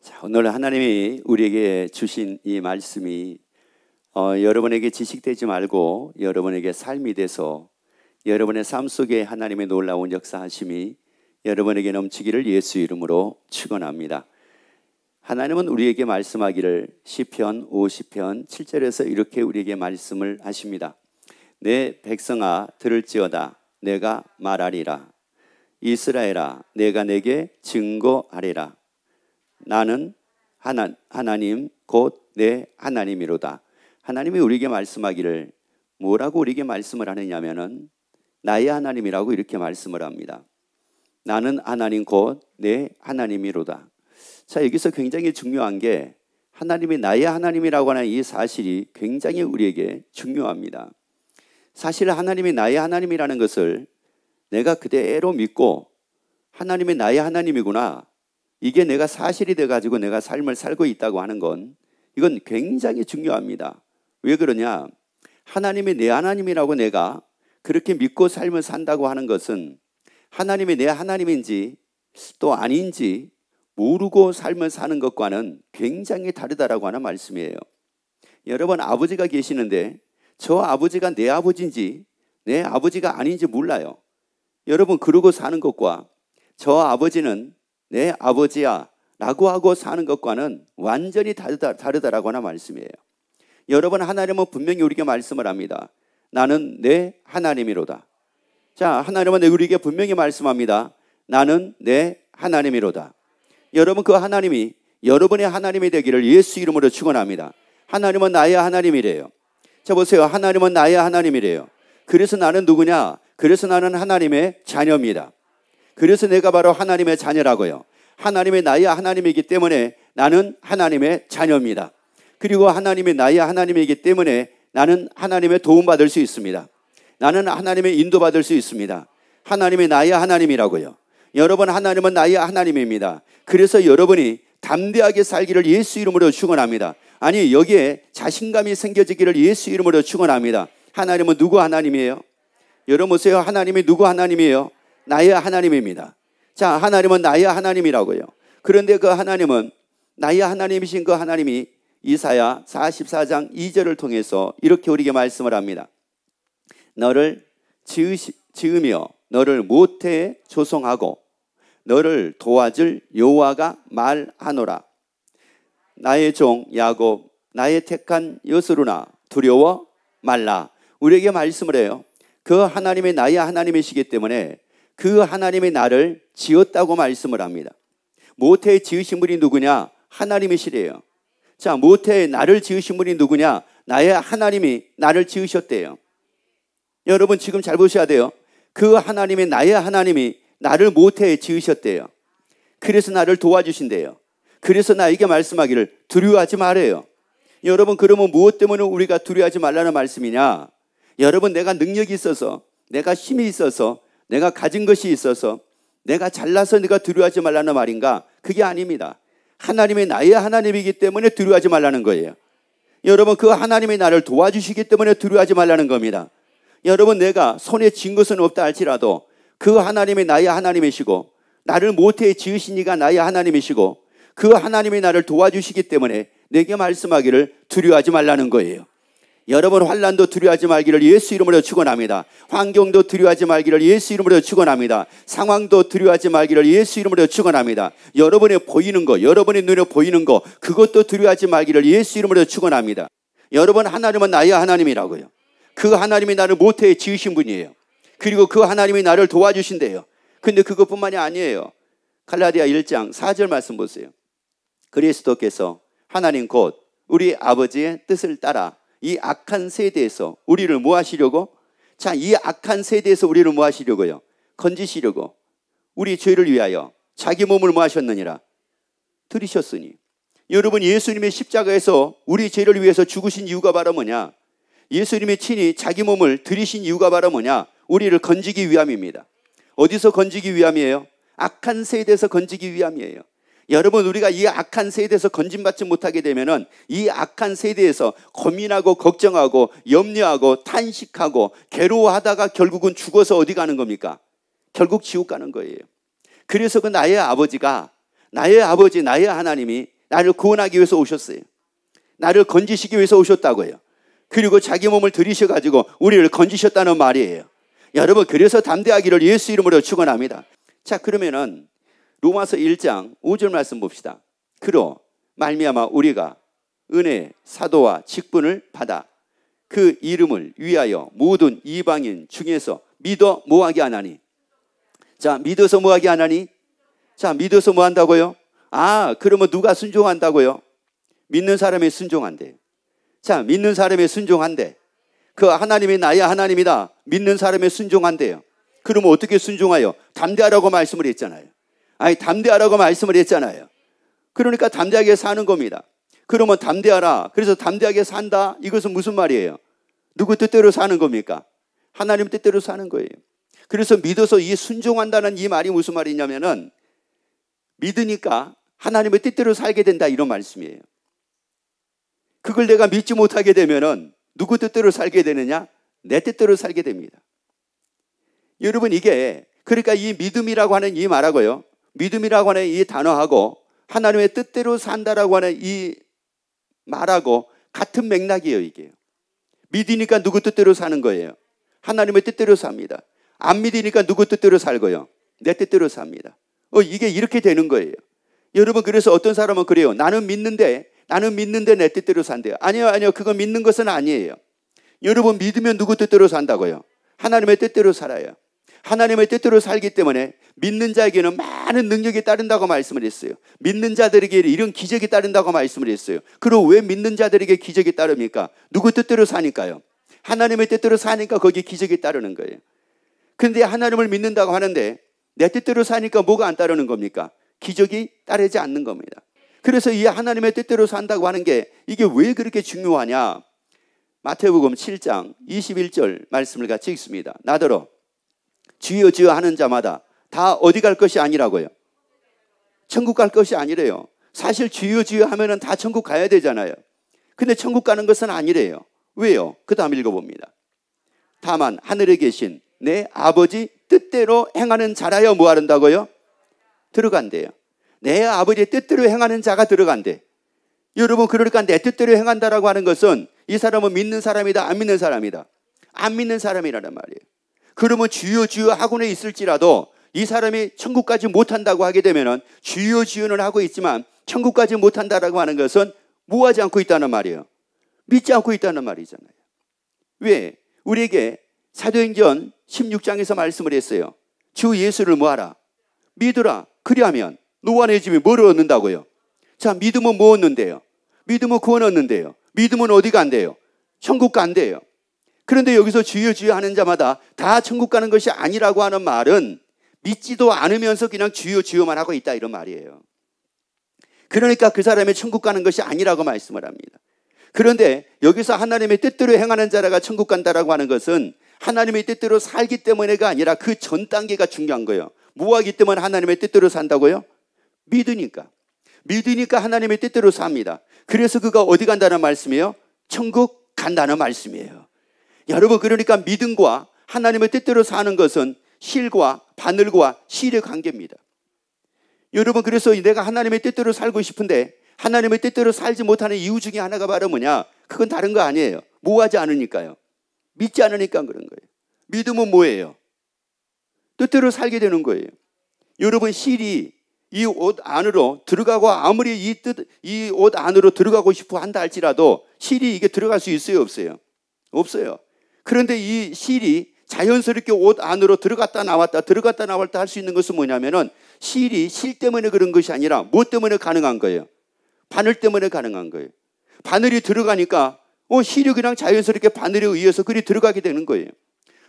자, 오늘 하나님이 우리에게 주신 이 말씀이 여러분에게 지식되지 말고 여러분에게 삶이 돼서 여러분의 삶 속에 하나님의 놀라운 역사하심이 여러분에게 넘치기를 예수 이름으로 축원합니다. 하나님은 우리에게 말씀하기를 시편 50편 7절에서 이렇게 우리에게 말씀을 하십니다. 내 백성아 들을지어다 내가 말하리라. 이스라엘아 내가 내게 증거하리라. 나는 하나님 곧 내 하나님이로다. 하나님이 우리에게 말씀하기를 뭐라고 우리에게 말씀을 하느냐면은 나의 하나님이라고 이렇게 말씀을 합니다. 나는 하나님 곧 내 하나님이로다. 자, 여기서 굉장히 중요한 게 하나님이 나의 하나님이라고 하는 이 사실이 굉장히 우리에게 중요합니다. 사실 하나님이 나의 하나님이라는 것을 내가 그대로 믿고 하나님이 나의 하나님이구나, 이게 내가 사실이 돼가지고 내가 삶을 살고 있다고 하는 건 이건 굉장히 중요합니다. 왜 그러냐? 하나님이 내 하나님이라고 내가 그렇게 믿고 삶을 산다고 하는 것은 하나님이 내 하나님인지 또 아닌지 모르고 삶을 사는 것과는 굉장히 다르다라고 하는 말씀이에요. 여러분, 아버지가 계시는데 저 아버지가 내 아버지인지 내 아버지가 아닌지 몰라요. 여러분, 그러고 사는 것과 저 아버지는 내 아버지야 라고 하고 사는 것과는 완전히 다르다라고 하는 말씀이에요. 여러분, 하나님은 분명히 우리에게 말씀을 합니다. 나는 내 하나님이로다. 자, 하나님은 우리에게 분명히 말씀합니다. 나는 내 하나님이로다. 여러분, 그 하나님이 여러분의 하나님이 되기를 예수 이름으로 축원합니다. 하나님은 나의 하나님이래요. 자, 보세요. 하나님은 나의 하나님이래요. 그래서 나는 누구냐? 그래서 나는 하나님의 자녀입니다. 그래서 내가 바로 하나님의 자녀라고요. 하나님이 나의 하나님이기 때문에 나는 하나님의 자녀입니다. 그리고 하나님이 나의 하나님이기 때문에 나는 하나님의 도움받을 수 있습니다. 나는 하나님의 인도받을 수 있습니다. 하나님이 나의 하나님이라고요. 여러분, 하나님은 나의 하나님입니다. 그래서 여러분이 담대하게 살기를 예수 이름으로 축원합니다. 아니, 여기에 자신감이 생겨지기를 예수 이름으로 축원합니다. 하나님은 누구 하나님이에요? 여러분 보세요. 하나님이 누구 하나님이에요? 나의 하나님입니다. 자, 하나님은 나의 하나님이라고요. 그런데 그 하나님은 나의 하나님이신 그 하나님이 이사야 44장 2절을 통해서 이렇게 우리에게 말씀을 합니다. 너를 지으며 너를 모태에 조성하고 너를 도와줄 여호와가 말하노라. 나의 종 야곱 나의 택한 여스루나 두려워 말라. 우리에게 말씀을 해요. 그 하나님이 나의 하나님이시기 때문에 그 하나님이 나를 지었다고 말씀을 합니다. 모태에 지으신 분이 누구냐? 하나님이시래요. 자, 모태에 나를 지으신 분이 누구냐? 나의 하나님이 나를 지으셨대요. 여러분, 지금 잘 보셔야 돼요. 그 하나님이 나의 하나님이 나를 모태에 지으셨대요. 그래서 나를 도와주신대요. 그래서 나에게 말씀하기를 두려워하지 말아요. 여러분, 그러면 무엇 때문에 우리가 두려워하지 말라는 말씀이냐? 여러분, 내가 능력이 있어서, 내가 힘이 있어서, 내가 가진 것이 있어서, 내가 잘나서 내가 두려워하지 말라는 말인가? 그게 아닙니다. 하나님이 나의 하나님이기 때문에 두려워하지 말라는 거예요. 여러분, 그 하나님이 나를 도와주시기 때문에 두려워하지 말라는 겁니다. 여러분, 내가 손에 쥔 것은 없다 할지라도 그 하나님이 나의 하나님이시고 나를 모태에 지으신 이가 나의 하나님이시고 그 하나님이 나를 도와주시기 때문에 내게 말씀하기를 두려워하지 말라는 거예요. 여러분, 환난도 두려워하지 말기를 예수 이름으로 축원합니다. 환경도 두려워하지 말기를 예수 이름으로 축원합니다. 상황도 두려워하지 말기를 예수 이름으로 축원합니다. 여러분의 보이는 거, 여러분의 눈에 보이는 거, 그것도 두려워하지 말기를 예수 이름으로 축원합니다. 여러분, 하나님은 나의 하나님이라고요. 그 하나님이 나를 모태에 지으신 분이에요. 그리고 그 하나님이 나를 도와주신대요. 근데 그것뿐만이 아니에요. 갈라디아 1장 4절 말씀 보세요. 그리스도께서 하나님 곧 우리 아버지의 뜻을 따라 이 악한 세대에서 우리를 뭐 하시려고? 자, 이 악한 세대에서 우리를 뭐 하시려고요? 건지시려고 우리 죄를 위하여 자기 몸을 뭐 하셨느니라? 들이셨으니. 여러분, 예수님의 십자가에서 우리 죄를 위해서 죽으신 이유가 바로 뭐냐? 예수님이 친히 자기 몸을 들이신 이유가 바로 뭐냐? 우리를 건지기 위함입니다. 어디서 건지기 위함이에요? 악한 세대에서 건지기 위함이에요. 여러분, 우리가 이 악한 세대에서 건짐받지 못하게 되면은 이 악한 세대에서 고민하고 걱정하고 염려하고 탄식하고 괴로워하다가 결국은 죽어서 어디 가는 겁니까? 결국 지옥 가는 거예요. 그래서 그 나의 아버지가 나의 아버지, 나의 하나님이 나를 구원하기 위해서 오셨어요. 나를 건지시기 위해서 오셨다고요. 그리고 자기 몸을 들이셔가지고 우리를 건지셨다는 말이에요. 여러분, 그래서 담대하기를 예수 이름으로 축원합니다. 자, 그러면은 로마서 1장 5절 말씀 봅시다. 그로 말미암아 우리가 은혜, 사도와 직분을 받아 그 이름을 위하여 모든 이방인 중에서 믿어 뭐하게 하나니. 자, 믿어서 뭐하게 하나니? 자, 믿어서 뭐 한다고요? 그러면 누가 순종한다고요? 믿는 사람이 순종한대. 자, 믿는 사람이 순종한대. 그 하나님이 나의 하나님이다. 믿는 사람이 순종한대요. 그러면 어떻게 순종하여? 담대하라고 말씀을 했잖아요. 담대하라고 말씀을 했잖아요. 그러니까 담대하게 사는 겁니다. 그러면 담대하라. 그래서 담대하게 산다. 이것은 무슨 말이에요? 누구 뜻대로 사는 겁니까? 하나님 뜻대로 사는 거예요. 그래서 믿어서 이 순종한다는 이 말이 무슨 말이냐면은 믿으니까 하나님의 뜻대로 살게 된다, 이런 말씀이에요. 그걸 내가 믿지 못하게 되면은 누구 뜻대로 살게 되느냐? 내 뜻대로 살게 됩니다. 여러분, 이게 그러니까 이 믿음이라고 하는 이 말하고요, 믿음이라고 하는 이 단어하고 하나님의 뜻대로 산다라고 하는 이 말하고 같은 맥락이에요. 이게 믿으니까 누구 뜻대로 사는 거예요? 하나님의 뜻대로 삽니다. 안 믿으니까 누구 뜻대로 살고요? 내 뜻대로 삽니다. 이게 이렇게 되는 거예요. 여러분, 그래서 어떤 사람은 그래요. 나는 믿는데 내 뜻대로 산대요. 아니요. 그거 믿는 것은 아니에요. 여러분, 믿으면 누구 뜻대로 산다고요? 하나님의 뜻대로 살아요. 하나님의 뜻대로 살기 때문에 믿는 자에게는 많은 능력이 따른다고 말씀을 했어요. 믿는 자들에게 이런 기적이 따른다고 말씀을 했어요. 그리고 왜 믿는 자들에게 기적이 따릅니까? 누구 뜻대로 사니까요. 하나님의 뜻대로 사니까 거기에 기적이 따르는 거예요. 그런데 하나님을 믿는다고 하는데 내 뜻대로 사니까 뭐가 안 따르는 겁니까? 기적이 따르지 않는 겁니다. 그래서 이 하나님의 뜻대로 산다고 하는 게 이게 왜 그렇게 중요하냐? 마태복음 7장 21절 말씀을 같이 읽습니다. 나더러 주여 주여 하는 자마다 다 어디 갈 것이 아니라고요? 천국 갈 것이 아니래요. 사실 주여 주여 하면은 다 천국 가야 되잖아요. 근데 천국 가는 것은 아니래요. 왜요? 그 다음 읽어봅니다. 다만 하늘에 계신 내 아버지 뜻대로 행하는 자라야 뭐 하는다고요? 들어간대요. 내 아버지의 뜻대로 행하는 자가 들어간대. 여러분, 그러니까 내 뜻대로 행한다라고 하는 것은 이 사람은 믿는 사람이다, 안 믿는 사람이다? 안 믿는 사람이라는 말이에요. 그러면 주여 주여 하고는 있을지라도 이 사람이 천국 가지 못한다고 하게 되면은 주여 주여는 하고 있지만 천국 가지 못한다라고 하는 것은 뭐 하지 않고 있다는 말이에요? 믿지 않고 있다는 말이잖아요. 왜? 우리에게 사도행전 16장에서 말씀을 했어요. 주 예수를 뭐하라? 믿으라. 그리하면 너와 내 집이 뭐를 얻는다고요? 자, 믿으면 뭐 얻는데요? 믿으면 구원 얻는데요. 믿으면 어디 간대요? 천국 간대요. 그런데 여기서 주여 주여 하는 자마다 다 천국 가는 것이 아니라고 하는 말은 믿지도 않으면서 그냥 주여 주여만 하고 있다, 이런 말이에요. 그러니까 그 사람이 천국 가는 것이 아니라고 말씀을 합니다. 그런데 여기서 하나님의 뜻대로 행하는 자라가 천국 간다라고 하는 것은 하나님의 뜻대로 살기 때문에가 아니라 그 전 단계가 중요한 거예요. 뭐 하기 때문에 하나님의 뜻대로 산다고요? 믿으니까 하나님의 뜻대로 삽니다. 그래서 그가 어디 간다는 말씀이에요? 천국 간다는 말씀이에요. 여러분, 그러니까 믿음과 하나님의 뜻대로 사는 것은 실과 바늘과 실의 관계입니다. 여러분, 그래서 내가 하나님의 뜻대로 살고 싶은데 하나님의 뜻대로 살지 못하는 이유 중에 하나가 바로 뭐냐? 그건 다른 거 아니에요. 뭐 하지 않으니까요. 믿지 않으니까 그런 거예요. 믿음은 뭐예요? 뜻대로 살게 되는 거예요. 여러분, 실이 이 옷 안으로 들어가고 아무리 이 옷 안으로 들어가고 싶어 한다 할지라도 실이 이게 들어갈 수 있어요, 없어요? 없어요. 그런데 이 실이 자연스럽게 옷 안으로 들어갔다 나왔다 할 수 있는 것은 뭐냐면은 실이 실 때문에 그런 것이 아니라 뭐 때문에 가능한 거예요? 바늘 때문에 가능한 거예요. 바늘이 들어가니까 실이 그냥 자연스럽게 바늘에 의해서 그리 들어가게 되는 거예요.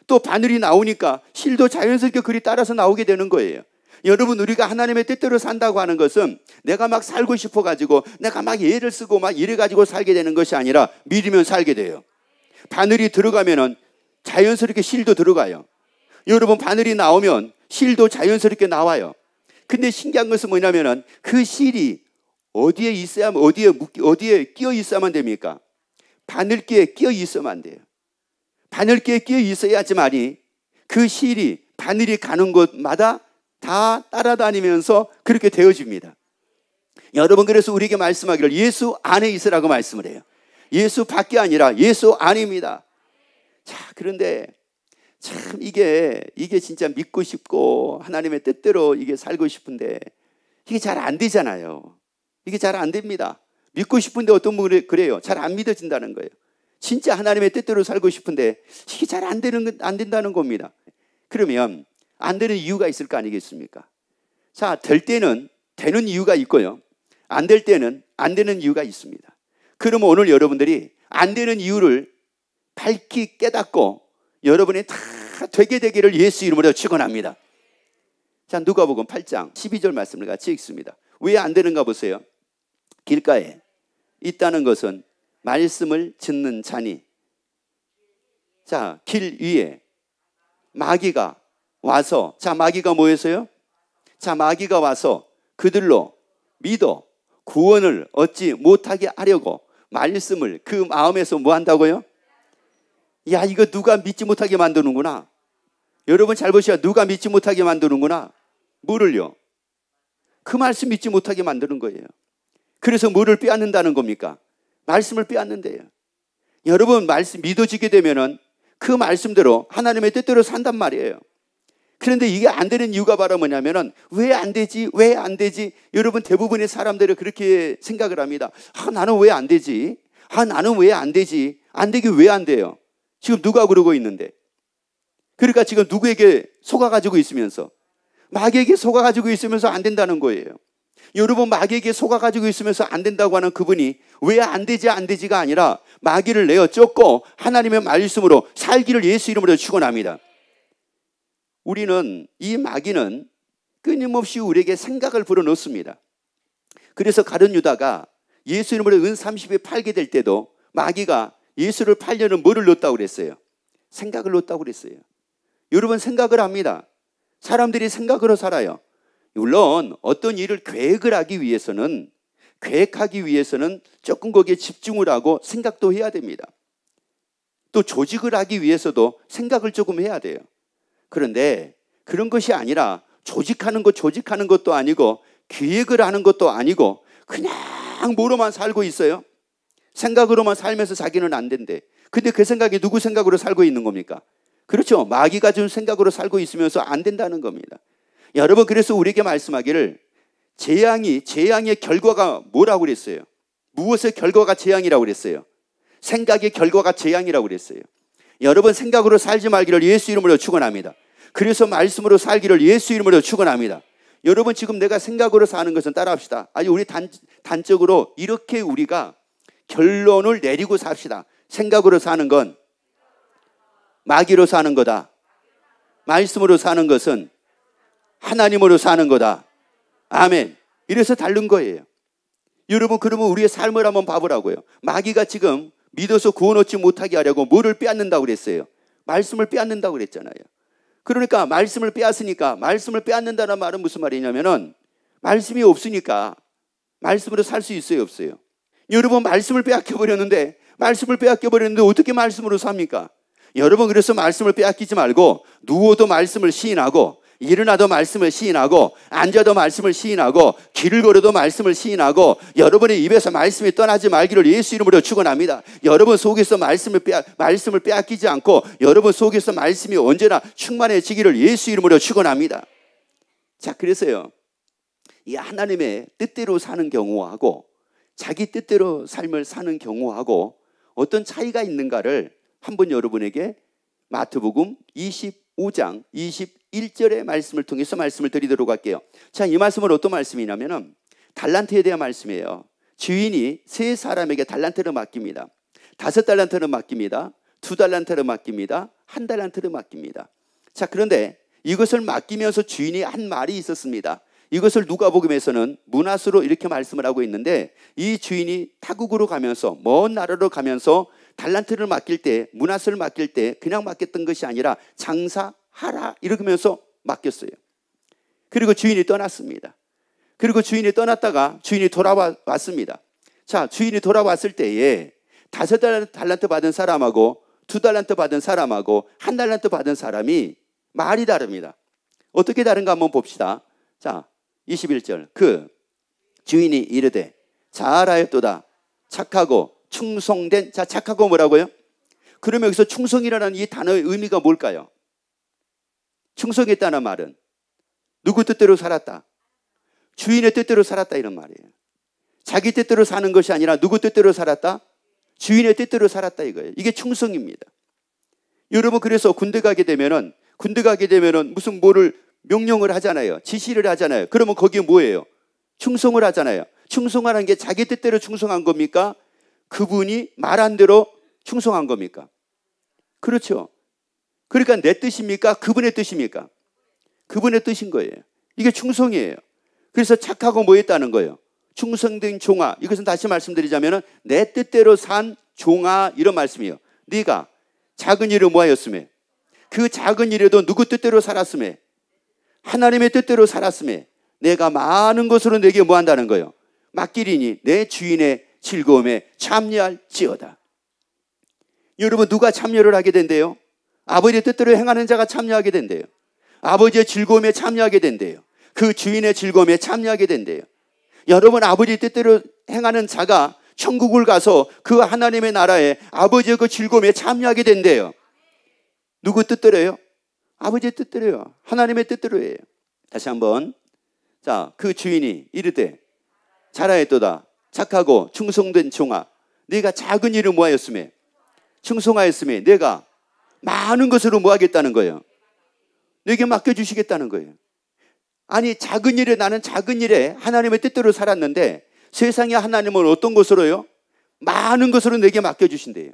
또 바늘이 나오니까 실도 자연스럽게 그리 따라서 나오게 되는 거예요. 여러분, 우리가 하나님의 뜻대로 산다고 하는 것은 내가 막 살고 싶어가지고 내가 막 애를 쓰고 막 이래가지고 살게 되는 것이 아니라 믿으면 살게 돼요. 바늘이 들어가면은 자연스럽게 실도 들어가요. 여러분, 바늘이 나오면 실도 자연스럽게 나와요. 근데 신기한 것은 뭐냐면은 그 실이 어디에 있어야만, 어디에 끼어 있어야만 됩니까? 바늘기에 끼어 있으면 안 돼요. 바늘기에 끼어 있어야지만이 그 실이 바늘이 가는 곳마다 다 따라다니면서 그렇게 되어집니다. 여러분, 그래서 우리에게 말씀하기를 예수 안에 있으라고 말씀을 해요. 예수 밖이 아니라 예수 안입니다. 자, 그런데 참 이게 진짜 믿고 싶고 하나님의 뜻대로 이게 살고 싶은데 이게 잘 안 되잖아요. 이게 잘 안 됩니다. 믿고 싶은데 어떤 분이 그래요. 잘 안 믿어진다는 거예요. 진짜 하나님의 뜻대로 살고 싶은데 이게 잘 안 된다는 겁니다. 그러면 안 되는 이유가 있을 거 아니겠습니까? 자, 될 때는 되는 이유가 있고요. 안 될 때는 안 되는 이유가 있습니다. 그러면 오늘 여러분들이 안 되는 이유를 밝히 깨닫고 여러분이 다 되게 되기를 예수 이름으로 축원합니다. 자, 누가복음 8장 12절 말씀을 같이 읽습니다. 왜 안 되는가 보세요. 길가에 있다는 것은 말씀을 듣는 자니, 자, 길 위에 마귀가 와서, 자, 마귀가 뭐였어요? 자, 마귀가 와서 그들로 믿어 구원을 얻지 못하게 하려고 말씀을 그 마음에서 뭐 한다고요? 야, 이거 누가 믿지 못하게 만드는구나. 여러분 잘 보시야. 누가 믿지 못하게 만드는구나. 뭐를요? 그 말씀 믿지 못하게 만드는 거예요. 그래서 뭐를 빼앗는다는 겁니까? 말씀을 빼앗는데요. 여러분, 말씀 믿어지게 되면은 그 말씀대로 하나님의 뜻대로 산단 말이에요. 그런데 이게 안 되는 이유가 바로 뭐냐면은 왜 안 되지? 왜 안 되지? 여러분, 대부분의 사람들은 그렇게 생각을 합니다. 나는 왜 안 되지? 나는 왜 안 되지? 안 되게 왜 안 돼요? 지금 누가 그러고 있는데? 그러니까 지금 누구에게 속아가지고 있으면서, 마귀에게 속아가지고 있으면서 안 된다는 거예요. 여러분, 마귀에게 속아가지고 있으면서 안 된다고 하는 그분이 왜 안 되지 안 되지가 아니라 마귀를 내어 쫓고 하나님의 말씀으로 살기를 예수 이름으로 축원합니다. 우리는, 이 마귀는 끊임없이 우리에게 생각을 불어넣습니다. 그래서 가룟 유다가 예수 이름으로 은 30에 팔게 될 때도 마귀가 예수를 팔려는 뭐를 넣었다고 그랬어요? 생각을 넣었다고 그랬어요. 여러분, 생각을 합니다. 사람들이 생각으로 살아요. 물론 어떤 일을 계획하기 위해서는 조금 거기에 집중을 하고 생각도 해야 됩니다. 또 조직을 하기 위해서도 생각을 조금 해야 돼요. 그런데 그런 것이 아니라 조직하는 것도 아니고 계획을 하는 것도 아니고 그냥 뭐로만 살고 있어요. 생각으로만 살면서 자기는 안 된대. 근데 그 생각이 누구 생각으로 살고 있는 겁니까? 그렇죠. 마귀가 준 생각으로 살고 있으면서 안 된다는 겁니다. 여러분, 그래서 우리에게 말씀하기를 재앙의 결과가 뭐라고 그랬어요? 무엇의 결과가 재앙이라고 그랬어요? 생각의 결과가 재앙이라고 그랬어요. 여러분, 생각으로 살지 말기를 예수 이름으로 축원합니다. 그래서 말씀으로 살기를 예수 이름으로 축원합니다. 여러분, 지금 내가 생각으로 사는 것은 따라합시다. 아니, 우리 단적으로 이렇게 우리가 결론을 내리고 삽시다. 생각으로 사는 건 마귀로 사는 거다. 말씀으로 사는 것은 하나님으로 사는 거다. 아멘. 이래서 다른 거예요. 여러분, 그러면 우리의 삶을 한번 봐보라고요. 마귀가 지금 믿어서 구원 얻지 못하게 하려고 뭐를 빼앗는다고 그랬어요? 말씀을 빼앗는다고 그랬잖아요. 그러니까 말씀을 빼앗으니까, 말씀을 빼앗는다는 말은 무슨 말이냐면은 말씀이 없으니까 말씀으로 살 수 있어요, 없어요? 여러분, 말씀을 빼앗겨버렸는데 어떻게 말씀으로 삽니까? 여러분, 그래서 말씀을 빼앗기지 말고 누워도 말씀을 시인하고, 일어나도 말씀을 시인하고, 앉아도 말씀을 시인하고, 길을 걸어도 말씀을 시인하고, 여러분의 입에서 말씀이 떠나지 말기를 예수 이름으로 축원합니다. 여러분 속에서 말씀을 빼앗기지 않고 여러분 속에서 말씀이 언제나 충만해지기를 예수 이름으로 축원합니다. 자, 그래서요, 이 하나님의 뜻대로 사는 경우하고 자기 뜻대로 삶을 사는 경우하고 어떤 차이가 있는가를 한번 여러분에게 마태복음 25장 21절의 말씀을 통해서 말씀을 드리도록 할게요. 자, 이 말씀은 어떤 말씀이냐면은 달란트에 대한 말씀이에요. 주인이 세 사람에게 달란트를 맡깁니다. 5달란트를 맡깁니다. 2달란트를 맡깁니다. 1달란트를 맡깁니다. 자, 그런데 이것을 맡기면서 주인이 한 말이 있었습니다. 이것을 누가복음에서는 문하수로 이렇게 말씀을 하고 있는데, 이 주인이 타국으로 가면서, 먼 나라로 가면서 달란트를 맡길 때, 문하수를 맡길 때 그냥 맡겼던 것이 아니라 장사하라 이러면서 맡겼어요. 그리고 주인이 떠났습니다. 그리고 주인이 떠났다가 주인이 돌아왔습니다. 자, 주인이 돌아왔을 때에 5달란트 받은 사람하고 2달란트 받은 사람하고 1달란트 받은 사람이 말이 다릅니다. 어떻게 다른가 한번 봅시다. 자, 21절. 그 주인이 이르되 잘하였도다. 착하고 충성된. 자, 착하고 뭐라고요? 그러면 여기서 충성이라는 이 단어의 의미가 뭘까요? 충성했다는 말은 누구 뜻대로 살았다? 주인의 뜻대로 살았다, 이런 말이에요. 자기 뜻대로 사는 것이 아니라 누구 뜻대로 살았다? 주인의 뜻대로 살았다, 이거예요. 이게 충성입니다. 여러분, 그래서 군대 가게 되면은 무슨 뭐를 명령을 하잖아요. 지시를 하잖아요. 그러면 거기에 뭐예요? 충성을 하잖아요. 충성하는 게 자기 뜻대로 충성한 겁니까? 그분이 말한 대로 충성한 겁니까? 그렇죠. 그러니까 내 뜻입니까? 그분의 뜻입니까? 그분의 뜻인 거예요. 이게 충성이에요. 그래서 착하고 뭐 했다는 거예요? 충성된 종아. 이것은 다시 말씀드리자면 내 뜻대로 산 종아, 이런 말씀이에요. 네가 작은 일을 뭐하였으며, 그 작은 일에도 누구 뜻대로 살았으며, 하나님의 뜻대로 살았으며, 내가 많은 것으로 내게 뭐한다는 거예요? 맡기리니 내 주인의 즐거움에 참여할지어다. 여러분, 누가 참여를 하게 된대요? 아버지의 뜻대로 행하는 자가 참여하게 된대요. 아버지의 즐거움에 참여하게 된대요. 그 주인의 즐거움에 참여하게 된대요. 여러분, 아버지의 뜻대로 행하는 자가 천국을 가서 그 하나님의 나라에 아버지의 그 즐거움에 참여하게 된대요. 누구 뜻대로요? 아버지의 뜻대로요. 하나님의 뜻대로예요. 다시 한번. 자, 그 주인이 이르되 잘하였도다. 착하고 충성된 종아, 네가 작은 일을 뭐하였으며, 충성하였으며, 내가 많은 것으로 뭐하겠다는 거예요? 내게 맡겨주시겠다는 거예요. 아니, 작은 일에, 나는 작은 일에 하나님의 뜻대로 살았는데 세상의 하나님은 어떤 것으로요? 많은 것으로 내게 맡겨주신대요.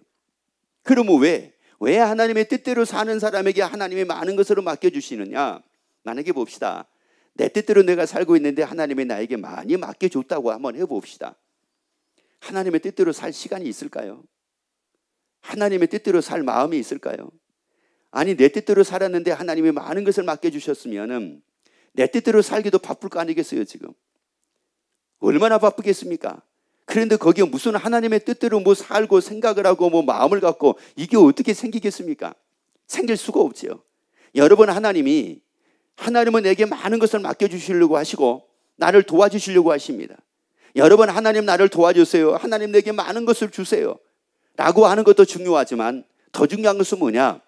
그러면 왜 하나님의 뜻대로 사는 사람에게 하나님이 많은 것으로 맡겨주시느냐? 만약에 봅시다. 내 뜻대로 내가 살고 있는데 하나님이 나에게 많이 맡겨줬다고 한번 해봅시다. 하나님의 뜻대로 살 시간이 있을까요? 하나님의 뜻대로 살 마음이 있을까요? 아니, 내 뜻대로 살았는데 하나님이 많은 것을 맡겨주셨으면 내 뜻대로 살기도 바쁠 거 아니겠어요, 지금? 얼마나 바쁘겠습니까? 그런데 거기에 무슨 하나님의 뜻대로 뭐 살고 생각을 하고 뭐 마음을 갖고 이게 어떻게 생기겠습니까? 생길 수가 없지요. 여러분, 하나님은 내게 많은 것을 맡겨주시려고 하시고 나를 도와주시려고 하십니다. 여러분, 하나님 나를 도와주세요. 하나님 내게 많은 것을 주세요. 라고 하는 것도 중요하지만 더 중요한 것은 뭐냐?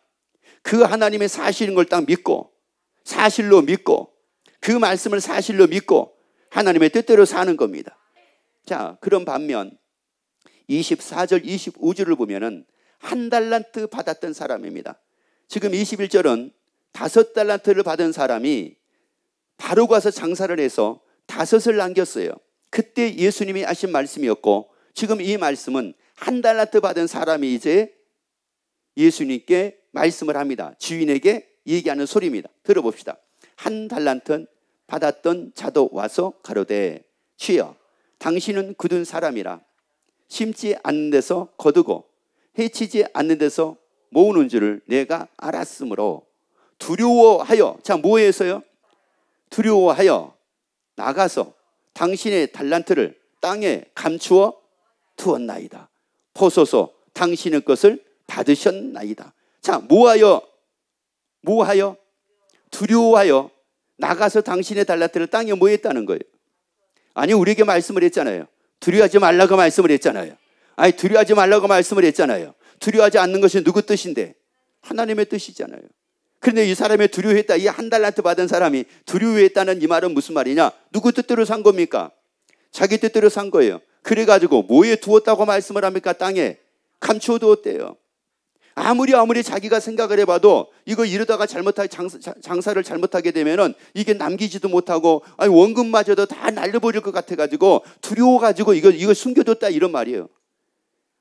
그 하나님의 사실인 걸 딱 믿고, 사실로 믿고, 그 말씀을 사실로 믿고 하나님의 뜻대로 사는 겁니다. 자, 그런 반면 24절 25절을 보면은 한 달란트 받았던 사람입니다. 지금 21절은 5달란트를 받은 사람이 바로 가서 장사를 해서 5을 남겼어요. 그때 예수님이 하신 말씀이었고, 지금 이 말씀은 한 달란트 받은 사람이 이제 예수님께 말씀을 합니다. 주인에게 얘기하는 소리입니다. 들어봅시다. 한 달란트 받았던 자도 와서 가로되 주여, 당신은 굳은 사람이라 심지 않는 데서 거두고 해치지 않는 데서 모으는 줄을 내가 알았으므로 두려워하여, 자, 뭐해서요? 두려워하여 나가서 당신의 달란트를 땅에 감추어 두었나이다. 보소서, 당신의 것을 받으셨나이다. 자, 뭐하여? 두려워하여 나가서 당신의 달란트를 땅에 뭐 했다는 거예요? 아니, 우리에게 말씀을 했잖아요. 두려워하지 말라고 말씀을 했잖아요. 아니, 두려워하지 말라고 말씀을 했잖아요. 두려워하지 않는 것이 누구 뜻인데? 하나님의 뜻이잖아요. 그런데 이 사람이 두려워했다. 이 한 달란트 받은 사람이 두려워했다는 이 말은 무슨 말이냐? 누구 뜻대로 산 겁니까? 자기 뜻대로 산 거예요. 그래가지고 뭐에 두었다고 말씀을 합니까? 땅에 감추어 두었대요. 아무리 자기가 생각을 해봐도 이거 이러다가 장사를 잘못하게 되면은 이게 남기지도 못하고, 아니, 원금마저도 다 날려버릴 것 같아가지고 두려워가지고 이거 숨겨뒀다, 이런 말이에요.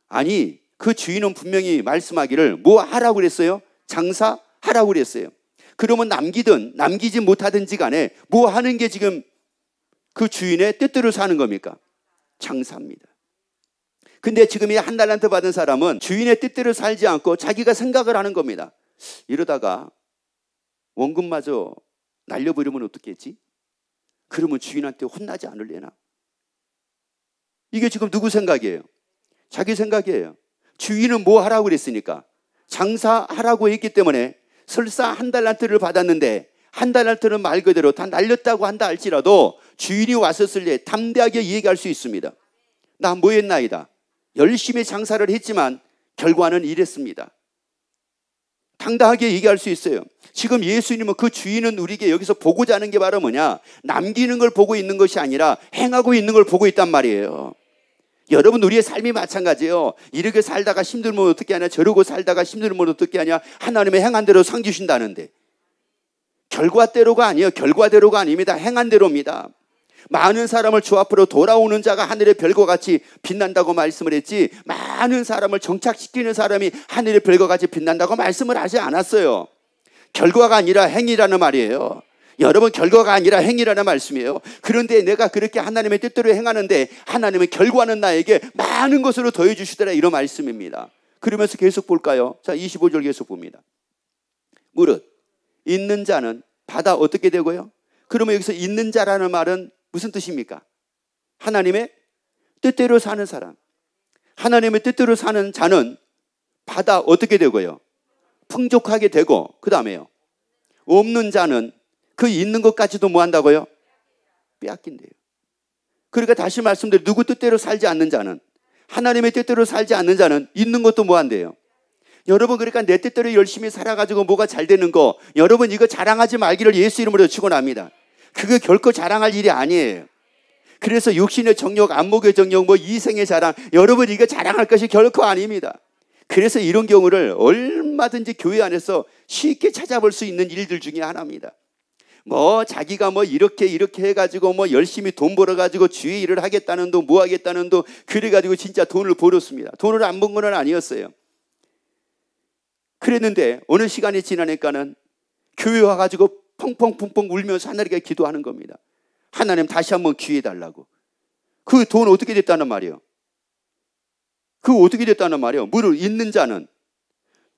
아니, 그 주인은 분명히 말씀하기를 뭐 하라고 그랬어요? 장사하라고 그랬어요. 그러면 남기든 남기지 못하든지 간에 뭐 하는 게 지금 그 주인의 뜻대로 사는 겁니까? 장사입니다. 근데 지금 이 한 달란트 받은 사람은 주인의 뜻대로 살지 않고 자기가 생각을 하는 겁니다. 이러다가 원금마저 날려버리면 어떻겠지? 그러면 주인한테 혼나지 않을래나? 이게 지금 누구 생각이에요? 자기 생각이에요. 주인은 뭐 하라고 그랬으니까? 장사하라고 했기 때문에 설사 한 달란트를 받았는데 한 달란트는 말 그대로 다 날렸다고 한다 할지라도 주인이 왔었을 때 담대하게 얘기할 수 있습니다. 나 뭐 했나이다. 열심히 장사를 했지만 결과는 이랬습니다. 당당하게 얘기할 수 있어요. 지금 예수님은 그 주인은 우리에게 여기서 보고자 하는 게 바로 뭐냐? 남기는 걸 보고 있는 것이 아니라 행하고 있는 걸 보고 있단 말이에요. 여러분, 우리의 삶이 마찬가지예요. 이렇게 살다가 힘들면 어떻게 하냐, 저러고 살다가 힘들면 어떻게 하냐. 하나님의 행한 대로 상 주신다는데 결과대로가 아니에요. 결과대로가 아닙니다. 행한 대로입니다. 많은 사람을 주 앞으로 돌아오는 자가 하늘의 별과 같이 빛난다고 말씀을 했지, 많은 사람을 정착시키는 사람이 하늘의 별과 같이 빛난다고 말씀을 하지 않았어요. 결과가 아니라 행위라는 말이에요. 여러분, 결과가 아니라 행위라는 말씀이에요. 그런데 내가 그렇게 하나님의 뜻대로 행하는데 하나님의 결과는 나에게 많은 것으로 더해 주시더라, 이런 말씀입니다. 그러면서 계속 볼까요? 자, 25절 계속 봅니다. 무릇 있는 자는 받아 어떻게 되고요? 그러면 여기서 있는 자라는 말은 무슨 뜻입니까? 하나님의 뜻대로 사는 사람. 하나님의 뜻대로 사는 자는 받아 어떻게 되고요? 풍족하게 되고, 그 다음에요, 없는 자는 그 있는 것까지도 뭐 한다고요? 빼앗긴대요. 그러니까 다시 말씀드려, 누구 뜻대로 살지 않는 자는, 하나님의 뜻대로 살지 않는 자는 있는 것도 뭐 한대요? 여러분, 그러니까 내 뜻대로 열심히 살아가지고 뭐가 잘 되는 거, 여러분 이거 자랑하지 말기를 예수 이름으로 축원합니다. 그거 결코 자랑할 일이 아니에요. 그래서 육신의 정욕, 안목의 정욕, 뭐 이생의 자랑, 여러분 이거 자랑할 것이 결코 아닙니다. 그래서 이런 경우를 얼마든지 교회 안에서 쉽게 찾아볼 수 있는 일들 중에 하나입니다. 뭐 자기가 뭐 이렇게 해가지고 뭐 열심히 돈 벌어가지고 주의 일을 하겠다는 돈, 뭐 하겠다는 돈, 그래가지고 진짜 돈을 벌었습니다. 돈을 안 번 건 아니었어요. 그랬는데 어느 시간이 지나니까는 교회 와가지고 펑펑펑펑 울면서 하나님께 기도하는 겁니다. 하나님 다시 한번 기회 달라고. 그 돈 어떻게 됐다는 말이에요? 그 어떻게 됐다는 말이에요? 무릇 있는 자는,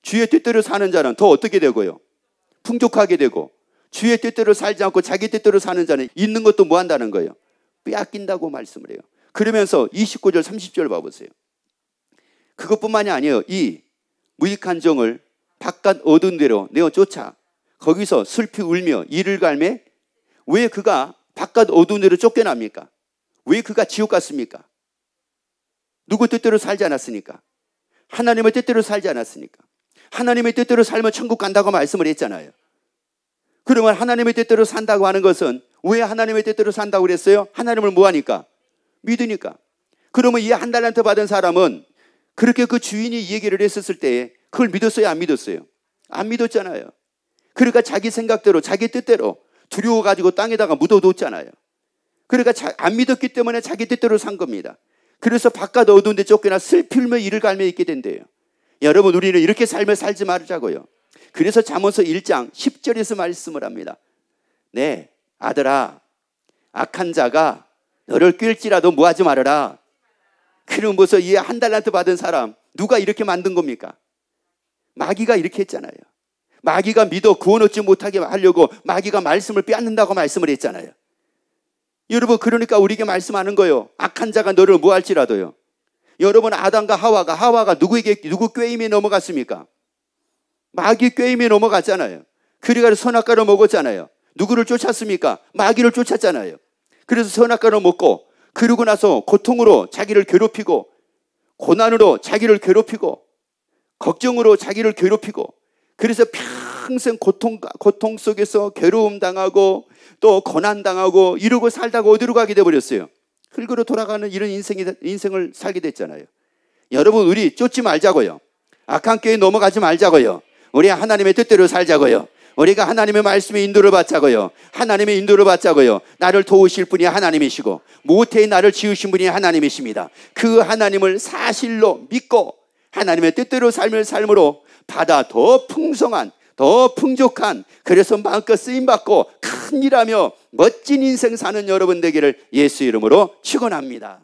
주의 뜻대로 사는 자는 더 어떻게 되고요? 풍족하게 되고, 주의 뜻대로 살지 않고 자기 뜻대로 사는 자는 있는 것도 뭐 한다는 거예요? 빼앗긴다고 말씀을 해요. 그러면서 29절 30절 봐보세요. 그것뿐만이 아니에요. 이 무익한 정을 바깥 어두운 데로 내어 쫓아 거기서 슬피 울며 이를 갈매. 왜 그가 바깥 어두운 데로 쫓겨납니까? 왜 그가 지옥 갔습니까? 누구 뜻대로 살지 않았으니까. 하나님의 뜻대로 살지 않았으니까. 하나님의 뜻대로 살면 천국 간다고 말씀을 했잖아요. 그러면 하나님의 뜻대로 산다고 하는 것은, 왜 하나님의 뜻대로 산다고 그랬어요? 하나님을 뭐 하니까? 믿으니까. 그러면 이 한 달란트 받은 사람은 그렇게 그 주인이 이 얘기를 했었을 때 그걸 믿었어요, 안 믿었어요? 안 믿었잖아요. 그러니까 자기 생각대로, 자기 뜻대로 두려워가지고 땅에다가 묻어뒀잖아요. 그러니까 안 믿었기 때문에 자기 뜻대로 산 겁니다. 그래서 바깥 어두운 데 쫓겨나 슬피 울며 이를 갈며 있게 된대요. 여러분, 우리는 이렇게 삶을 살지 말자고요. 그래서 잠언서 1장 10절에서 말씀을 합니다. 네, 아들아, 악한 자가 너를 꿰을지라도 뭐하지 말아라. 그럼 무슨 이 한 달란트 받은 사람 누가 이렇게 만든 겁니까? 마귀가 이렇게 했잖아요. 마귀가 믿어 구원 얻지 못하게 하려고 마귀가 말씀을 빼앗는다고 말씀을 했잖아요. 여러분, 그러니까 우리에게 말씀하는 거예요. 악한 자가 너를 뭐 할지라도요. 여러분, 아담과 하와가 누구 꾀임에 넘어갔습니까? 마귀 꾀임에 넘어갔잖아요. 그래가지고 선악과를 먹었잖아요. 누구를 쫓았습니까? 마귀를 쫓았잖아요. 그래서 선악과를 먹고, 그러고 나서 고통으로 자기를 괴롭히고, 고난으로 자기를 괴롭히고, 걱정으로 자기를 괴롭히고, 그래서 평생 고통 속에서 괴로움 당하고 또 고난 당하고 이러고 살다가 어디로 가게 돼버렸어요? 흙으로 돌아가는 이런 인생을 살게 됐잖아요. 여러분, 우리 쫓지 말자고요. 악한 꾀에 넘어가지 말자고요. 우리 하나님의 뜻대로 살자고요. 우리가 하나님의 말씀에 인도를 받자고요. 하나님의 인도를 받자고요. 나를 도우실 분이 하나님이시고 모태의 나를 지으신 분이 하나님이십니다. 그 하나님을 사실로 믿고 하나님의 뜻대로 삶으로 받아 더 풍성한, 더 풍족한, 그래서 마음껏 쓰임받고 큰 일하며 멋진 인생 사는 여러분 되기를 예수 이름으로 축원합니다.